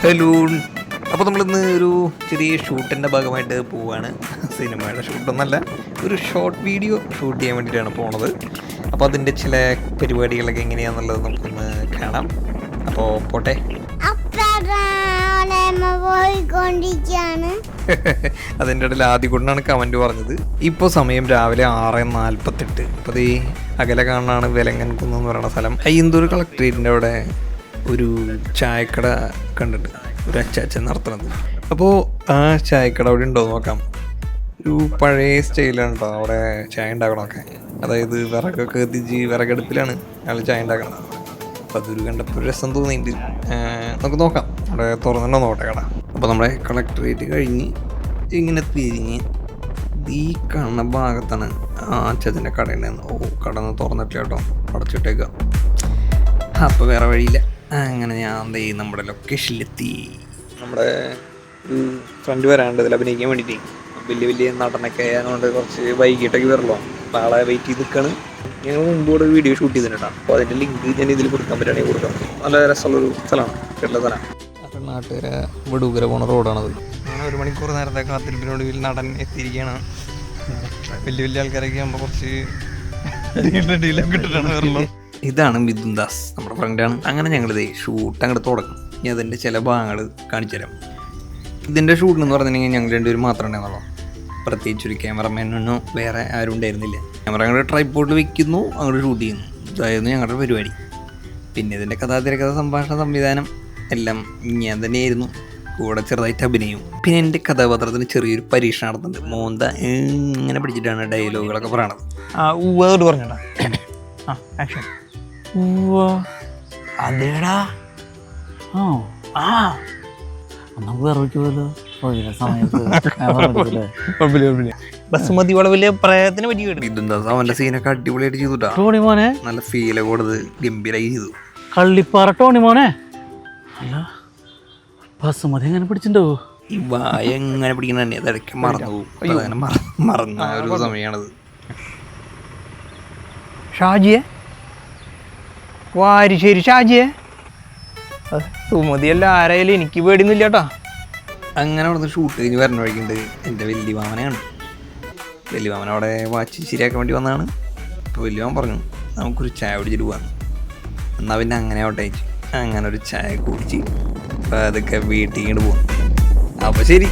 Hello. അപ്പോൾ നമ്മളിന്ന് ഒരു ചെറിയ ഷൂട്ടിൻ്റെ ഭാഗമായിട്ട് പോവുകയാണ്. സിനിമയുടെ ഷൂട്ടൊന്നല്ല, ഒരു ഷോർട്ട് വീഡിയോ ഷൂട്ട് ചെയ്യാൻ വേണ്ടിയിട്ടാണ് പോണത്. അപ്പോൾ അതിൻ്റെ ചില പരിപാടികളൊക്കെ എങ്ങനെയാണെന്നുള്ളത് നമുക്കൊന്ന് കാണാം. അപ്പോൾ പോട്ടെ. അതിൻ്റെ ഇടയിൽ ആദ്യം കൊണ്ടാണ് കമൻറ്റ് പറഞ്ഞത്. ഇപ്പോൾ സമയം രാവിലെ 6:48. അപ്പോൾ ഈ അകലെ കാണാനാണ് വെലങ്ങൻ കുന്നെന്ന് പറയുന്ന സ്ഥലം. അയ്യന്തൂർ കളക്ട്രേറ്റിൻ്റെ അവിടെ ഒരു ചായക്കട കണ്ടിട്ട് ഒരു അച്ചാച്ചൻ നടത്തുന്നത്. അപ്പോൾ ആ ചായക്കട അവിടെ ഉണ്ടോ നോക്കാം. ഒരു പഴയ സ്റ്റൈലാണ് കേട്ടോ അവിടെ ചായ ഉണ്ടാക്കണമൊക്കെ. അതായത് വിറകൊക്കെ കത്തിച്ച് വിറകടുപ്പിലാണ് അയാൾ ചായ ഉണ്ടാക്കണം. അപ്പോൾ അതൊരു കണ്ടപ്പോൾ രസം തോന്നിയിട്ട് നമുക്ക് നോക്കാം. അവിടെ തുറന്നിട്ടോ നോട്ടെ കട. അപ്പോൾ നമ്മുടെ കളക്ടറേറ്റ് കഴിഞ്ഞ് ഇങ്ങനെ തിരിഞ്ഞ് ഈ കാണുന്ന ഭാഗത്താണ് ആ അച്ചാച്ചൻ്റെ കടയുണ്ടായിരുന്നു. കടന്ന് തുറന്നിട്ടില്ല കേട്ടോ, അടച്ചിട്ടേക്കാം. അപ്പോൾ വേറെ വഴിയില്ല. അങ്ങനെ ഞാൻ നമ്മുടെ ലൊക്കേഷനിലെത്തി. നമ്മുടെ ഒരു ഫ്രണ്ട് വരാണ്ട് ഇതിൽ അഭിനയിക്കാൻ വേണ്ടിയിട്ട് വലിയ വലിയ നടനൊക്കെ ആയതുകൊണ്ട് കുറച്ച് വൈകിട്ടൊക്കെ വരുള്ളൂ. അപ്പോൾ ആളെ വെയിറ്റ് ചെയ്ത് നിൽക്കുകയാണ്. ഞങ്ങൾ മുമ്പോട് വീഡിയോ ഷൂട്ട് ചെയ്തിട്ടുണ്ടാകും. അപ്പോൾ അതിൻ്റെ ലിങ്ക് ഞാൻ ഇതിൽ കൊടുക്കാൻ പറ്റുകയാണെങ്കിൽ കൊടുക്കാം. നല്ല രസമുള്ളൊരു സ്ഥലമാണ്, കേരള സ്ഥലമാണ്. നാട്ടുകാരെ വടൂകര പോണ റോഡാണത്. അങ്ങനെ 1 മണിക്കൂർ നേരത്തെ കാത്തിരിപ്പിനൊടുവിൽ നടൻ എത്തിയിരിക്കുകയാണ്. വലിയ വലിയ ആൾക്കാരൊക്കെ ആകുമ്പോൾ കുറച്ച് കിട്ടിട്ടാണ് വരുള്ളൂ. ഇതാണ് മിഥുൻ ദാസ്, നമ്മുടെ ഫ്രണ്ടാണ്. അങ്ങനെ ഞങ്ങളിത് ഷൂട്ട് അങ്ങോട്ട് തുടങ്ങും. ഇനി അതിൻ്റെ ചില ഭാഗങ്ങൾ കാണിച്ചു തരാം. ഇതിൻ്റെ ഷൂട്ടിനെന്ന് പറഞ്ഞിട്ടുണ്ടെങ്കിൽ ഞങ്ങൾ രണ്ടുപേരും മാത്രമേ ഉണ്ടായിരുന്നുള്ളൂ. പ്രത്യേകിച്ചൊരു ക്യാമറമാനോ വേറെ ആരും ഉണ്ടായിരുന്നില്ല. ക്യാമറ അങ്ങോട്ട് ട്രൈപോഡിൽ വെക്കുന്നു, അങ്ങോട്ട് ഷൂട്ട് ചെയ്യുന്നു. ഇതായിരുന്നു ഞങ്ങളുടെ പരിപാടി. പിന്നെ ഇതിൻ്റെ തിരക്കഥ, സംഭാഷണ, സംവിധാനം എല്ലാം ഞാൻ തന്നെയായിരുന്നു. കൂടെ ചെറുതായിട്ട് അഭിനയും. പിന്നെ എൻ്റെ കഥാപാത്രത്തിന് ചെറിയൊരു പരീക്ഷണം നടത്തുന്നുണ്ട്. മോന്ത ഇങ്ങനെ പിടിച്ചിട്ടാണ് ഡയലോഗുകളൊക്കെ പറയണത്. പറഞ്ഞോടാ. അതേടാ ബസുമതി വളവിലെ പ്രയത്നം പറ്റി അവന്റെ സീനൊക്കെ അടിപൊളിയായിട്ട് ചെയ്തുട്ടാ. ടോണി മോനെ നല്ല ഫീൽ കൊടുത്ത് ഗംഭീരായി ചെയ്തു. കള്ളിപ്പാറ ടോണി മോനെ. അല്ല ബസുമതി എങ്ങനെ പിടിച്ചിട്ടുണ്ടോ? ഈ വായ എങ്ങനെ പിടിക്കണ തന്നെ ഇടയ്ക്ക് മറന്നു പോകും. അങ്ങനെ മറന്ന ഒരു സമയമാണത്. ഷാജിയെ വാരിശ്ശേരി ഷാജിയെ സുമതിയല്ല ആരായാലും എനിക്ക് പേടിയൊന്നുമില്ല കേട്ടോ. അങ്ങനെ അവിടെ ഷൂട്ട് കഴിഞ്ഞ് വരണ വഴിക്കുണ്ട് എൻ്റെ വലിയ മാമനെയാണ്. വലിയ മാമൻ അവിടെ വാച്ച് ശരിയാക്കാൻ വേണ്ടി വന്നതാണ്. അപ്പോൾ വലിയ മാമൻ പറഞ്ഞു നമുക്കൊരു ചായ കുടിച്ചിട്ട് പോകാമെന്ന്. എന്നാൽ പിന്നെ അങ്ങനെ ആവട്ടെ. അങ്ങനെ ഒരു ചായ കുടിച്ച് അപ്പോൾ അതൊക്കെ വീട്ടിൽ ഇങ്ങോട്ട് പോകാം. അപ്പോൾ ശരി.